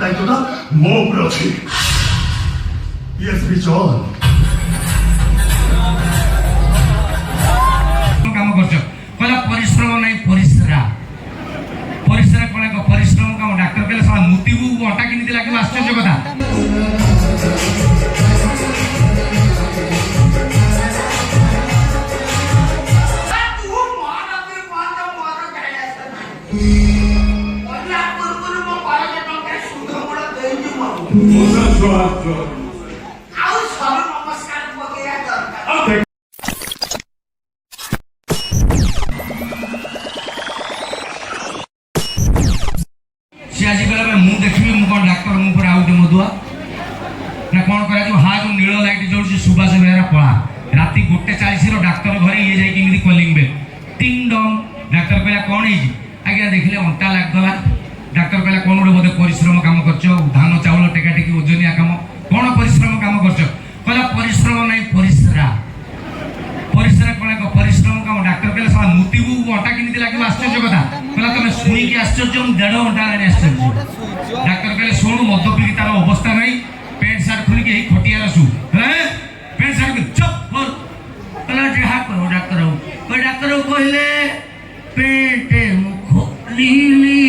ଦାୟିତ୍ୱଟା ମୋ ଉପରେ ଅଛି। ESP ଜନ୍ କାମ କରୁଛ କହିଲା ପରିଶ୍ରମ ନାହିଁ ପରିଶ୍ରା ପରିଶ୍ରା କଣ ଏକ ପରିଶ୍ରମ କାମ ଡାକ୍ତର କହିଲେ ସାରା ମୁତିକୁ ଅଣ୍ଟା କିଣିତେ ଲାଗିବ ଆଶ୍ଚର୍ଯ୍ୟ କଥା। सी आज कह मु देखी कौन डाक्तर मु पर आउटे मधुआ ना कौन करा हा जो नील लाइट जोड़ी सुभाष बेहरा पड़ा राति 1:40 डाक्तर घरे ये जाकि कलिंग बेल टिंग डंग डाक्तर कहला कौन है आज्ञा देखिले अंटा लागला डाक्तर कहला कौन गोटे बोधे परिश्रम काम करछ धान चाउल टेका टेकी ओजनिया काम कौन परिश्रम काम करछ कहला परिश्रम नहीं परिश्रा परिश्रा कौन एक परिश्रम काम डाक्तर कहला सारा मुतिबू अंटा किनिते लागिब आश्चर्य कथा कहला तुम शुणी की आश्चर्य हम 1.5 घंटा आने आश्चर्य डाक्तर कहले सोनू मद पी तार अवस्था नहीं पैंट सार्ट खोल के खटिया रसू पैंट सार्ट चप कहला जे हा करो डाक्तर कहले पेट खोलिली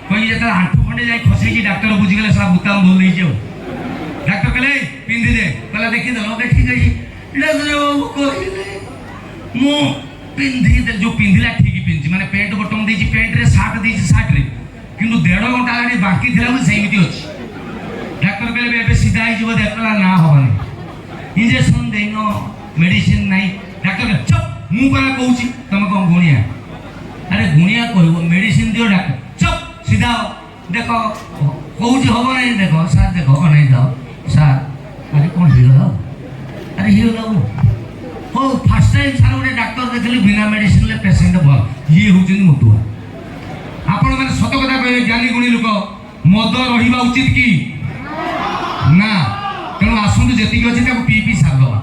कही जेता आंठू खंडे जाई खसई डाक्टर बुझी गले सारा बुताम बोल नहीं जाओ डाक्टर कहले पिंदी दे कहला देखि दलो देखि गई डाक्टर कहले मो पिंदी दे जो पिंदिला ठीक पिंदी माने पेंट बटन देजी पेंट रे सार्ट देजी सार्ट रे किंतु 1.5 घंटा आनी बाकी थिला मु सेमिति अछि डाक्टर कहले एबे सीधा आई जीव देखला ना होबनी इंजेक्शन देनो मेडिसिन नहीं डाक्टर चप मु करा कहूची तुम कौन गुणिया अरे गुणिया कहबो मेडिसिन दियो डाक्टर चप सीधा देखो कहूची होबो नहीं देखो सार देखो नहीं दाओ सार अरे कौन हिरो अरे हिरो हो फर्स्ट टाइम सार गोटे डाक्तर देखली बिना मेडिसिन ले पेशेंट भल ये होउछन मधुआ आपण माने सत कथा कहले ज्ञानी गुणी लोक मद रहिबा उचित की ना तेणु आसुन जेतिक अछि ताको पी पी सार दवा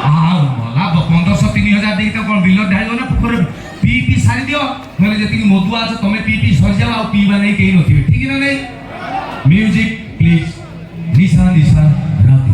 मला 1500-3000 देई तो कौन बिल ढाई ना पुकुर पी पी सारी दियो नले जेतिक मधुआ আছে তুমি पी पी सर जाओ आ पीबा नहीं केही नथिबे ठीक ना नहीं म्यूजिक प्लीज निशा निशा राती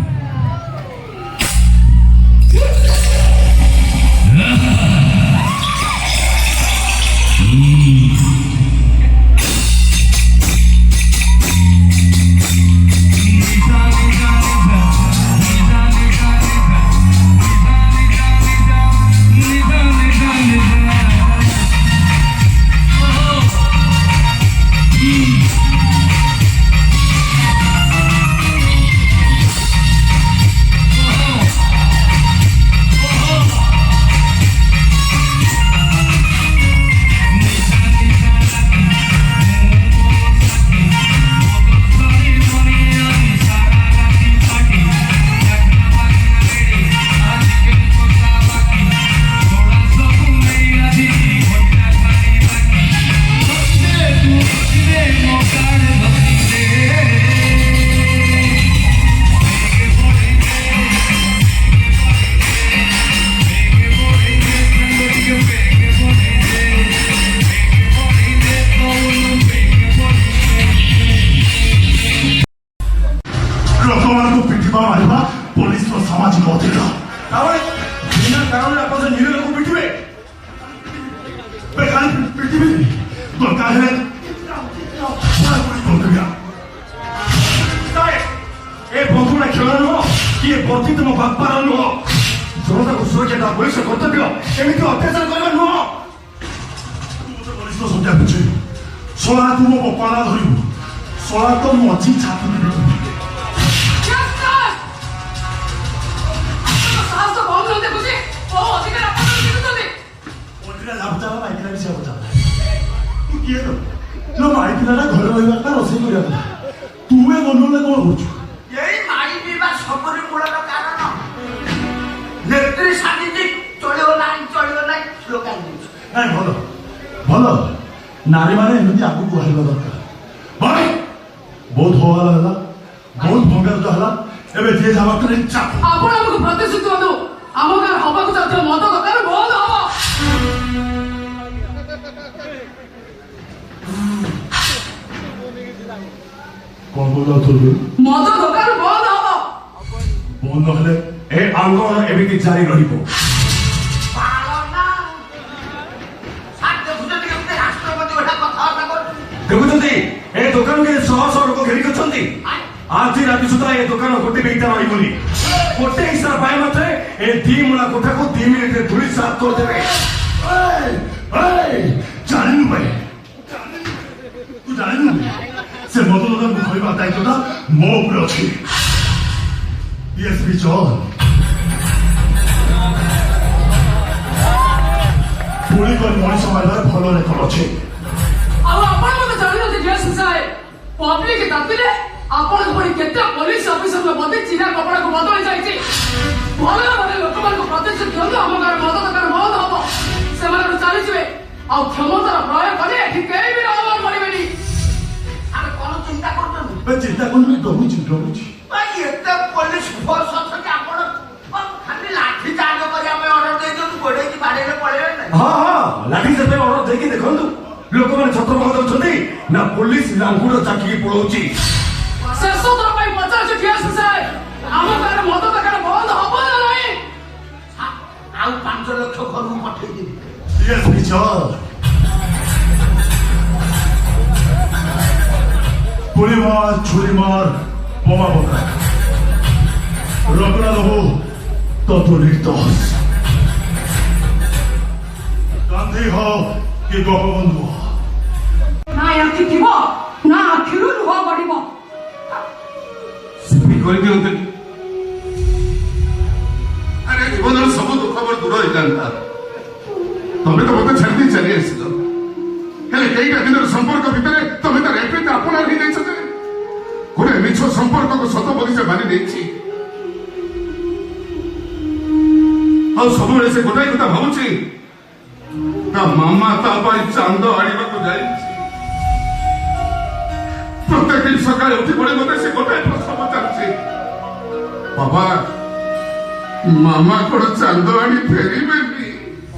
नारी माने एमती आगु कहवा दरकार भाई बहुत होला बहुत भंगार तो हला एबे जे जावा करे इच्छा आपण हमको प्रतिशत दो हम का हवा को चाहते मत कर बहुत हवा କହୁଥିଲୁ ମଦ ଦୋକାନ ବନ୍ଦ ହବ। ବନ୍ଦ ହେଲେ ଏ ଆନ୍ଦୋଳନ ଏମିତି ଜାରି ରହିବ। ଦେଖୁଛନ୍ତି ଏ ଦୋକାନ କେତେ ଶହ ଶହ ଲୋକ ଘେରିକି ଅଛନ୍ତି। ଆଜି ରାତି ସୁଦ୍ଧା ଏ ଦୋକାନ ଗୋଟେ ବିଟା ରହିବନି। ଗୋଟେ ଇସାରା ପାଇ ମାତ୍ରେ ଏ 2 ମୁଳା କୋଠାକୁ 2 ମିନିଟରେ ଧୂଳି ସାଫ କରିଦେବେ। ଜାଣିନୁ ଭାଇ, ତୁ ଜାଣିନୁ ସେ ମଦ ଦୋକାନକୁ ଧରିବା ଦାୟିତ୍ୱଟା ମୋ ଉପରେ ଅଛି। DSP ଜନ୍ ଗୁଳି କରି ମଣିଷ ମାରିବାରେ ଭଲ ରେକର୍ଡ ଅଛି। ଆଉ ଆପଣ ମତେ ଜାଣିଛନ୍ତି ଡିଏସ୍ପି ସାହେବ, ପବ୍ଲିକ ତାତିରେ ଆପଣଙ୍କ ଭଳି କେତେ ପୋଲିସ ଅଫିସରଙ୍କ ପ୍ରତି ଚିରା କପଡ଼ାକୁ ବଦଳି ଯାଇଛି। ଭଲ ଭାବରେ ଲୋକମାନଙ୍କୁ ପ୍ରତିଶ୍ରୁତି ଦିଅନ୍ତୁ ଆମ ଗାଁରେ ମଦ ଦୋକାନ ବନ୍ଦ ହବ, ସେମାନଙ୍କୁ ଚାଲିଯିବେ। ଆଉ କ୍ଷମତାର ପ୍ରୟୋଗ କଲେ ଏଠି କେହି ବି ଅମଳ କରିବେନି। ଆମେ କଣ ଚିନ୍ତା କରୁଛନ୍ତି? ଚିନ୍ତା କରୁନି, ଡରୁଛି ଡରୁଛି। ଏତେ ପୋଲିସ ଫୋର୍ସ ଅଛନ୍ତି, ଆପଣ ଖାଲି ଲାଠି ଚାର୍ଜ କରିବା ପାଇଁ ଅର୍ଡର ଦେଇଛନ୍ତି, ଗୋଡେଇକି ବାଡେଇଲେ ପଳେଇବେ ନା? ହଁ ହଁ, ଲାଠି ଚାର୍ଜ ପାଇଁ ଅର୍ଡର ଦେଇକି ଦେଖନ୍ତୁ ଲୋକମାନେ ଛତ୍ରପଦ ଅଛନ୍ତି ନା ପୋଲିସ ଲାଙ୍ଗୁଡ ଚାକିକି ପଳଉଛି। ଶେଷ ଥର ପାଇଁ ପଚାରୁଛି ଡିଏସ୍ପି ସାହେବ, ଆମ ଗାଁରେ ମଦ ଦୋକାନ ବନ୍ଦ ହବ ନା ନାହିଁ? ଆଉ 5 ଲକ୍ଷ ଘରକୁ ପଠେଇଦେବି। DSP ଜନ୍ গুলি মার, ছুরি মার, বোমা পকা, রগনা দেবো তত নির্দোষ। গান্ধী হও কি গোপবন্ধু হও, ନା ଆଖି ଥିବ ନା ଆଖିରୁ ଲୁହ ଗଡ଼ିବ। କରିଦିଅନ୍ତୁ। ଆରେ ଜୀବନର ସବୁ ଦୁଃଖ ମୋର ଦୂର ହେଇଯାନ୍ତା। ତମେ ତ ମତେ ଛାଡି ଦେଇ ଚାଲି ଆସିଲ, ହେଲେ କେଇଟା ଦିନର ସମ୍ପର୍କ ଭିତରେ ତମେ ତାର ଏମିତି ଆପଣାର ହେଇଯାଇଛ ଯେ ଗୋଟେ ମିଛ ସମ୍ପର୍କକୁ ସତ ବୋଲି ସେ ମାନି ନେଇଛି। ଆଉ ସବୁବେଳେ ସେ ଗୋଟାଏ କଥା ଭାବୁଛି, ତା ମାମା ତା ପାଇଁ ଚାନ୍ଦ ଆଣିବାକୁ ଯାଇଛି। ପ୍ରତ୍ୟେକ ଦିନ ସକାଳେ ଉଠି ପଡି ମତେ ସେ ଗୋଟାଏ ପ୍ରଶ୍ନ ପଚାରୁଛି, ବାବା ମାମା କଣ ଚାନ୍ଦ ଆଣି ଫେରିବେନି?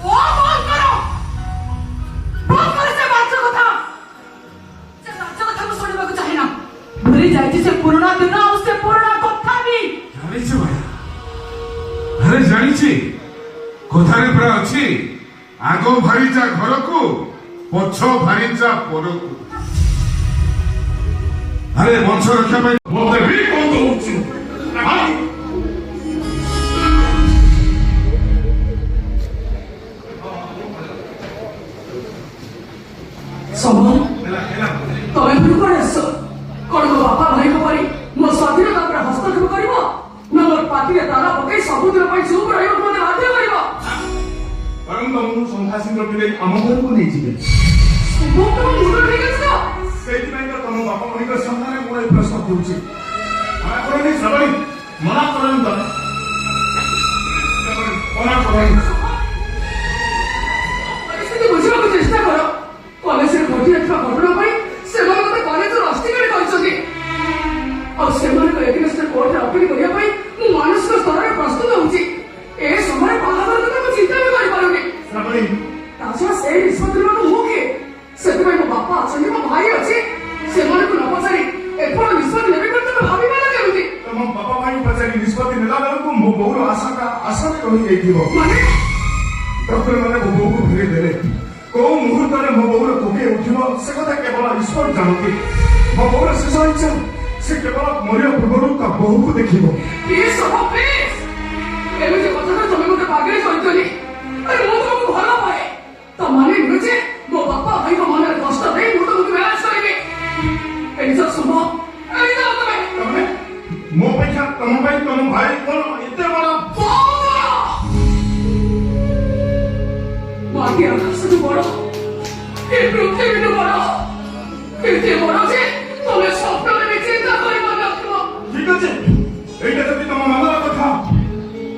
ଓ ବନ୍ଦ କର, ବନ୍ଦ କର ସେ ବାଚ୍ଚା କଥା। ସେ ବାଚ୍ଚା କଥା ମୁଁ ଶୁଣିବାକୁ ଚାହେଁନା। ଭୁଲି ଯାଇଛି ସେ ପୁରୁଣା ଦିନ ଆଉ ସେ ପୁରୁଣା କଥା ବି। ଜାଣିଛି ଭାଇ, ଆରେ ଜାଣିଛି, କଥାରେ ପୁରା ଅଛି, ଆଗ ଭାରିଯା ଘରକୁ ପଛ ଭାରିଯା ପରକୁ। ଆରେ ବଂଶ ରକ୍ଷା ପାଇଁ ମତେ ବି କଣ କହୁଛୁ? ସମର, ତମେ ପୁଣି କଣ ଆସିଛ? କଣ ମୋ ବାପା ଭାଇଙ୍କ ପରି ମୋ ସ୍ୱାଧୀନତା ଉପରେ ହସ୍ତକ୍ଷେପ କରିବ, ନା ମୋର ପାଟିରେ ତାଲା ପକେଇ ସବୁଦିନ ପାଇଁ ଚୁପ୍ ରହିବାକୁ ମତେ ବାଧ୍ୟ କରିବ? ବରଂ ତମକୁ ସନ୍ନ୍ୟାସୀଙ୍କ ପିଲେ ଆମ ଘରକୁ ନେଇଯିବେ। ସମସ୍ତଙ୍କ ମୁଣ୍ଡ ଠିକ ଅଛି ତ? ସେଇଥିପାଇଁ ତ ତମ ବାପା ଭାଇଙ୍କ ସାମ୍ନାରେ ମୁଁ ଏ ପ୍ରଶ୍ନ କରୁଛି। ମନା କରନି ଶ୍ରାବଣୀ, ମନା କରନି ତମେ, ମନା କରନି। ପରିସ୍ଥିତି ବୁଝିବାକୁ ଚେଷ୍ଟା କର। କଲେଜରେ ଘଟିଯାଇଥିବା ଘଟଣା ପାଇଁ ସେମାନେ ମତେ କଲେଜରୁ ଅସ୍ଥିକାର କରିଛନ୍ତି। ଆଉ ସେମାନଙ୍କ ଏଗେନଷ୍ଟ କୋର୍ଟରେ ଅପିଲ କରିବା ପାଇଁ ମୁଁ ମାନସିକ ସ୍ତରରେ ପ୍ରସ୍ତୁତ ହେଉଛି। ଏ ସମୟରେ ବାହାଘର କଥା ମୁଁ ଚିନ୍ତା ବି କରିପାରୁନି। ଶ୍ରାବଣୀ, ତା ଛଡା ସେଇ ନିଷ୍ପତ୍ତି ନେବାକୁ ମୁଁ କିଏ? ସେଥିପାଇଁ ମୋ ବାପା ଅଛନ୍ତି, ମୋ ଭାଇ ଅଛି। ସେମାନଙ୍କୁ ନ ପଚାରି ଏପଟ ନିଷ୍ପତ୍ତି ନେବି ବୋଲି ତମେ ଭାବିବା ନା କେମିତି? ତମ ବାପା ଭାଇ ପଚାରି ନିଷ୍ପତ୍ତି ନେଲା ବେଳକୁ ମୋ ବୋଉର ଆଶାରେ ରହିଯାଇଥିବ। ମାନେ ଡକ୍ଟର ମାନେ ମୋ ବୋଉକୁ ଫେରି ଦେଲେ। କୋଉ ମୁହୂର୍ତ୍ତରେ ମୋ ବୋଉର କୋକେ ଉଠିବ ସେ କଥା କେବଳ ଈଶ୍ୱର ଜାଣନ୍ତି। ମୋ ବୋଉର ଶେଷ ଇଚ୍ଛା, ସେ କେବଳ ମରିବା ପୂର୍ବରୁ ତା ବୋଉକୁ ଦେଖିବ। ପ୍ଲିଜ ସହ ପ୍ଲିଜ, ଏମିତି କଥାଟା ତମେ ମତେ ପାଗଳି କରିଦେଲି। ଆରେ ମୁଁ ତମକୁ ଭଲ ପାଏ, ତା ମାନେ ନୁହେଁ ଯେ ମୋ ବାପା ଭାଇଙ୍କ ମନରେ କଷ୍ଟ ଦେଇ ମୁଁ ତମକୁ ମ୍ୟାରେଜ କରିବି। ଏଇଟା ସମ୍ଭବ? ଏଇଟା ତମେ ତମେ ମୋ ଅପେକ୍ଷା ତମ ପାଇଁ ତମ ଭାଇ କଣ ଏତେ ବଡ? ମାଟି ଆକାଶଠୁ ବଡ, ଏ ପୃଥିବୀଠୁ ବଡ, ଏତେ ବଡ ଯେ ତମେ ସ୍ୱପ୍ନରେ ବି ଚିନ୍ତା କରିପାରୁନଥିବ। ଠିକ ଅଛି, ଏଇଟା ଯଦି ତମ ମନର କଥା,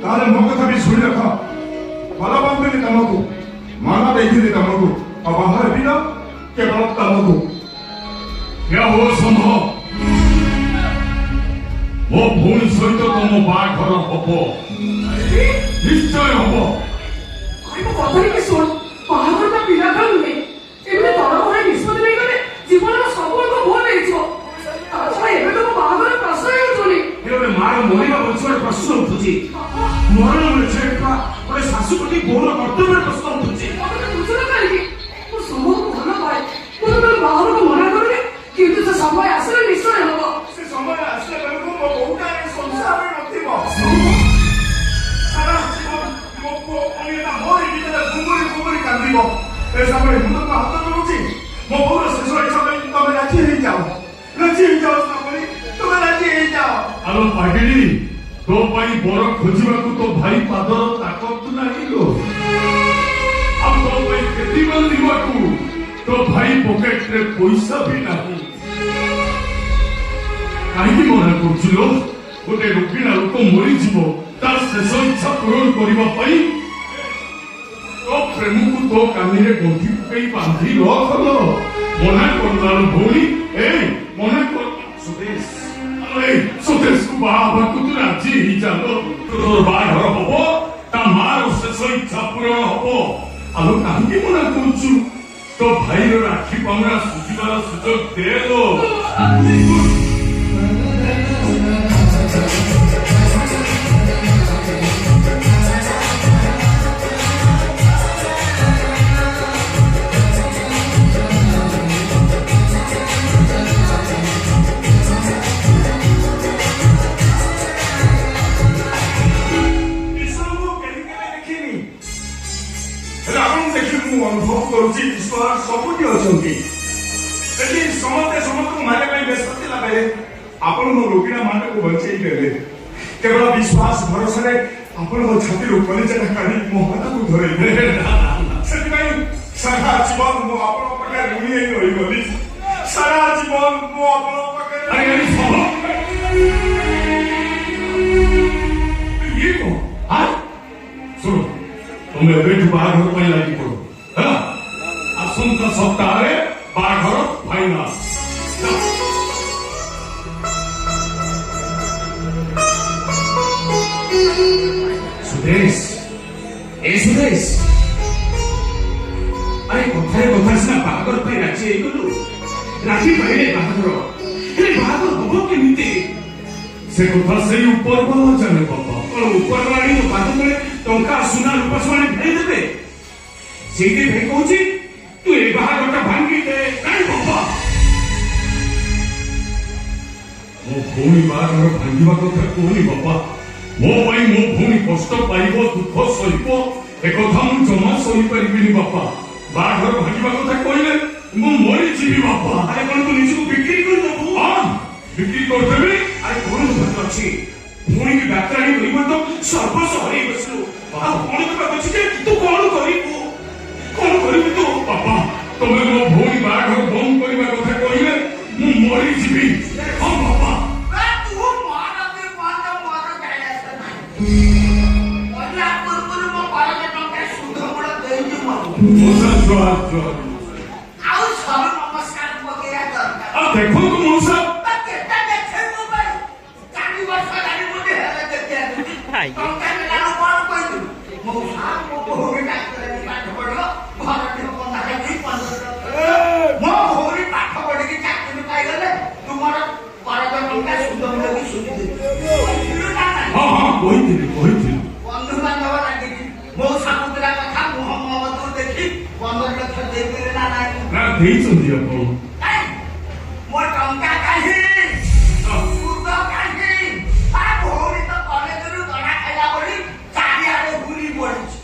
ତାହେଲେ ମୋ କଥା ବି ଶୁଣି ରଖ। ଭଲ ପାଉଥିଲି ତମକୁ, ମନ ଦେଇଥିଲି ତମକୁ, ଆଉ ବାହାର ବି ନା କେବଳ ତମକୁ। ଏହା ହୁଅ ସମ୍ଭବ, ମୋ ଭଉଣୀ ସହିତ ତମ ବାହାଘର ହବ, ନିଶ୍ଚୟ ହବ। ଆରେ ମୋ କଥା ଟିକେ ଶୁଣ, ବାହାଘରଟା ପିଲା ଖେଳ ନୁହେଁ। ଏମିତି ତଳ ଘରେ ନିଷ୍ପତ୍ତି ନେଇଗଲେ ଜୀବନର ସବୁ ଅଙ୍କ ଭୁଲ ହେଇଯିବ। ତା ଛଡା ଏବେ ତ ମୋ ଏ ସମୟରେ ମୁଁ ତ ହାତ ଧରୁଛି ମୋ ବୋଉର ଶେଷ ଇଚ୍ଛା ପାଇଁ ତମେ ରାଜି ହେଇଯାଅ ଶ୍ୟାମଳୀ ତମେ ରାଜି ହେଇଯାଅ। ଆଲୋ ପାଗିଳି ତୋ ପାଇଁ ବର ଖୋଜିବାକୁ ତୋ ଭାଇ ପାଦର ତାକତ ନାହିଁ ଲୋ। ଆଉ ତୋ ପାଇଁ କ୍ଷତି ବାନ୍ଧିବାକୁ ତୋ ଭାଇ ପକେଟରେ ପଇସା ବି ନାହିଁ। କାହିଁକି ମନା କରୁଛୁ ଲୋ? ଗୋଟେ ରୋଗିଣା ଲୋକ ମରିଯିବ ତାର ଶେଷ ଇଚ୍ଛା ପୂରଣ କରିବା ପାଇଁ ତୋ ପ୍ରେମକୁ ତୋ କାନିରେ ଗଣ୍ଠି ପକେଇ ବାନ୍ଧି ରଖ ଲୋ। ମନା କରୁନାଲ ଭଉଣୀ ମନା କର ସୁଦେଶକୁ ବାହା ହବାକୁ ତୁ ରାଜି ହେଇଯାଲ। ତୋର ବାହାଘର ହବ ତା ମାର ଶେଷ ଇଚ୍ଛା ପୂରଣ ହବ। ଆଉ କାହିଁକି ମନା କରୁଛୁ? ତୋ ଭାଇର ରାକ୍ଷୀ ପାଉଣା ସୁଝିବାର ସୁଯୋଗ ଦେ ଲୋ। ଅନୁଭବ କରୁଛି ଈଶ୍ୱର ସବୁଠି ଅଛନ୍ତି। ସେଠି ସମସ୍ତେ ସମସ୍ତଙ୍କୁ ମାରିବା ପାଇଁ ବ୍ୟସ୍ତ ଥିଲା ବେଳେ ଆପଣ ମୋ ରୋଗିଣା ମାନଙ୍କୁ ବଞ୍ଚେଇ ଦେଲେ। କେବଳ ବିଶ୍ୱାସ ଭରସାରେ ଆପଣଙ୍କ ଛାତିରୁ କଲିଜାଟା କାଢି ମୋ ହାତକୁ ଧରେଇଲେ। ସେଥିପାଇଁ ସାରା ଜୀବନ ମୁଁ ଆପଣଙ୍କ ପାଖରେ ଋଣୀ ହେଇ ରହିଗଲି। ସାରା ଜୀବନ ମୁଁ ଆପଣଙ୍କ ପାଖରେ ଇଏ କଣ ଶୁଣ ତମେ ଏବେଠୁ ବାହାଘର ପାଇଁ ଲାଗି ପଡ। ଆସନ୍ତା ସପ୍ତାହରେ ବାହାଘର ଫାଇନାଲ। ସୁଦେଶ ସୁଦେଶ ଆରେ କଥାରେ କଥା ସିନା ବାହାଘର ପାଇଁ ରାଜି ହେଇଗଲୁ। ରାଜି ପାଇଲେ ବାହାଘର ହେଲେ ବାହାଘର ହବ କେମିତି? ସେ କଥା ସେଇ ଉପର ବାଲା ଜାଣେ ବାପା। କଣ ଉପର ଆଣି ବାଦ ତଳେ ଟଙ୍କା ସୁନା ରୂପା ସମାନେ ଫେରି ଦେବେ? ସେଇଥିପାଇଁ କହୁଛି ତୁ ଏ ବାହାଘରଟା ଭାଙ୍ଗି ଦେ। କାଇଁ ବାପା ମୋ ଭଉଣୀ ବାହାଘର ଭାଙ୍ଗିବା କଥା କହୁନି ବାପା। ମୋ ପାଇଁ ମୋ ଭଉଣୀ କଷ୍ଟ ପାଇବ ଦୁଃଖ ସହିବ ଏକଥା ମୁଁ ଜମା ସହିପାରିବିନି ବାପା। ବାହାଘର ଭାଙ୍ଗିବା କଥା କହିଲେ ମୁଁ ମରିଯିବି ବାପା। ଆରେ କଣ ତୁ ନିଜକୁ ବିକ୍ରି କରିଦେବୁ? ବିକ୍ରି କରିଦେବି। ଆରେ କଣ କଥା ଅଛି? ଭଉଣୀକି ଡାକ୍ତରାଣୀ କରିବ ତ ସର୍ବସ୍ୱ ହରେଇ ବସିଲୁ। ଆଉ କଣ କଥା ଅଛି ଯେ ତୁ କଣ କରିବୁ? କଣ କରିବୁ ତୁ? ବାପା ତମେ ମୋ ଭଉଣୀ ବାହାଘର ବନ୍ଦ କରିବା କଥା କହିଲେ ମୁଁ ମରିଯିବି। ହଁ ବାପା ଦେଖନ୍ତୁ ମଉସା କହିଥିଲି ବନ୍ଧୁବାନ୍ଧବ ଲାଗିଛି ମୋ ସାମୁଦ୍ରା କଥା ମୁହଁ ମହତକୁ ଦେଖି 15 ଲକ୍ଷ ଦେଇଥିଲେ ନା ନାଇଁ? ନା ଦେଇଛନ୍ତି ଆପଣ। ମୋ ଟଙ୍କା କାହିଁ ସୁଧ କାହିଁ? ଭଉଣୀ ତ କଲେଜରୁ ଦଣା ଖାଇଲା ଭଳି ଚାରିଆଡେ ବୁଲି ପଡିଛି।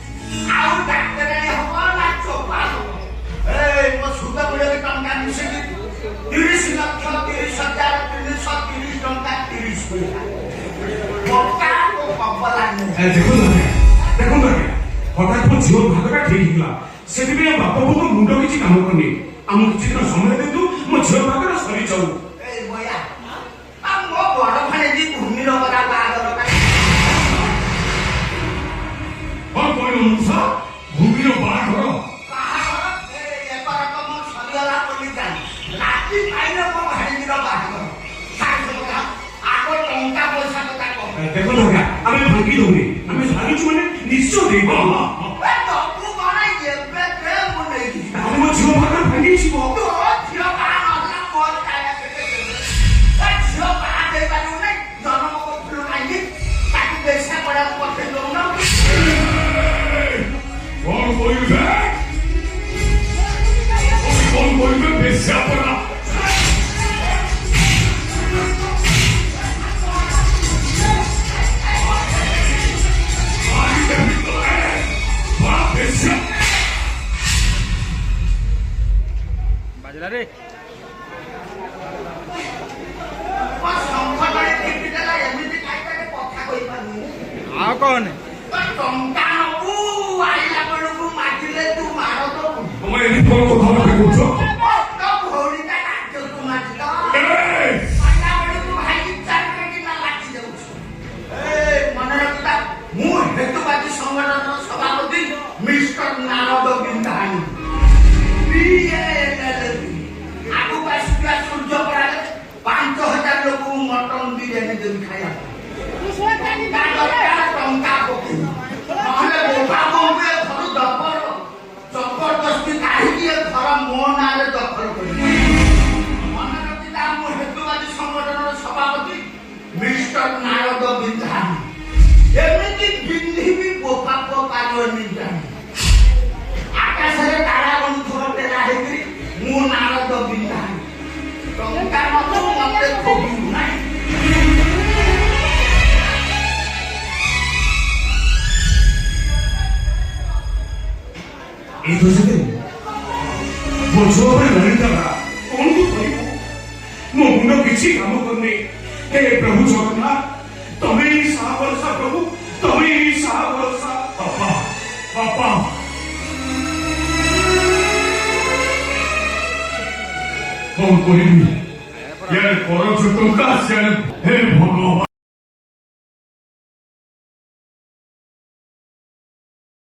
ଆଉ ଡାକ୍ତରାଣୀ ହବ ନା ଚୋପା ହବ? ମୋ ସୁଧ ମୂଳରେ ଟଙ୍କା ମିଶିକି 30 ଲକ୍ଷ 30,000 330 ଟଙ୍କା 30 ପଇସା ଦେଖନ୍ତୁ ଆଜ୍ଞା ହଠାତ୍ ମୋ ଝିଅ ଭାଗଟା ଠିକ ହେଇଗଲା। ସେଥିପାଇଁ ବାପ ବୋଉଙ୍କ ମୁଣ୍ଡ କିଛି କାମ କରୁନି। ଆମକୁ କିଛି ଦିନ ସମୟ ଦିଅନ୍ତୁ ମୋ ଝିଅ ଭାଗଟା ସରିଯାଉ। ମୋ ବଡ ଭାଣେଜୀ ଭୂମିର ଗଲା ବାହାଘର କଣ କହିଲ ମଉସା? ଭୂମିର ବାହାଘର ଏକରକମ ସରିଗଲା ବୋଲି ଜାଣି ରାତି ପାଇଲେ ମୋ ଭାଣେଜୀର ବାହାଘର। ଆଗ ଟଙ୍କା ପଇସା କଥା କହ। ଦେଖନ୍ତୁ ଆଜ୍ଞା ଆମେ ଭାଙ୍ଗି ଦଉନି। ଆମେ ଭାବିଛୁ ମାନେ ନିଶ୍ଚୟ ଦେଇବ। ତାହେଲେ ମୋ ଝିଅ ଭାଗ ଭାଙ୍ଗିଯିବ। କଣ କହିବେ? କଣ କହିବେ? ବେଶ୍ୟା ପରା ଶଙ୍ଖରେ ଟିପିଦେଲା ଏମିତି ଖାଇବାରେ କଥା କହିପାରୁନି ଆଉ କଣ ଟଙ୍କା ନବୁ ଆଇଲା ବେଳକୁ ମାଗିଲେ ତୁ ମାର ଦବୁ ତମେ ଏଠି କଣ କଥାବାର୍ତ୍ତା କରୁଛ? ତ ଭଉଣୀଟା ରାଜ୍ୟକୁ ମାରିଲ ଏଇ! ଆଇଲା ବେଳକୁ ଭାଇ ଚାରିଟା କିନା ଲାଗି ଯାଉଛୁ ମନେ ରଖିଥା ମୁଁ ହେତୁବାଦୀ ସଂଗଠନର ସଭାପତି ମିଷ୍ଟର ନାରଦ ବିନ୍ଧାଣୀ ଆଗକୁ ଆସୁଥିବା ସୂର୍ଯ୍ୟପରାରେ 5,000 ଲୋକଙ୍କୁ ମଟନ ବିରିୟାନୀ ଦେବି ଖାଇବା ଟଙ୍କା ପକେଇ ନହେଲେ ବୋପା ବୋଉକୁ ଏ ଘରୁ ଦବର ଜବରଦସ୍ତି କାହିଁକି ଏ ଘର ମୋ ନାଁରେ ଦଖଲ କରିବି ମନେ ରଖିଥା ମୁଁ ହେତୁବାଦୀ ସଂଗଠନର ସଭାପତି ମିଷ୍ଟର ନାରଦ ବିନ୍ଧାଣୀ ଏମିତି ବିନ୍ଧିବି ବୋପା ପାରିବନି ଜାଣି ଆକାଶରେ ତାରା ବନ୍ଧୁର ଟେରା ହେଇକିରି ମୁଁ ନାରଦ ବିନ୍ଧାଣୀ ଟଙ୍କା ନବୁ ମତେ ଖୋବିବୁ ନାହିଁ এই তো সেদিন বলছো ভাই ললিতারা কোন তু করিব ମୋ ମୁଣ୍ଡ କିଛି କାମ କରୁନି ହେ ପ୍ରଭୁ ଜଗନ୍ନାଥ ତମେ ହିଁ ସାହା ଭରସା ପ୍ରଭୁ ତମେ ହିଁ ସାହା ଭରସା ବାପା ବାପା କଣ କରିବି ଇଆଡେ କରଛ ଟଙ୍କା ସିଆଡେ ହେ ଭଗବାନ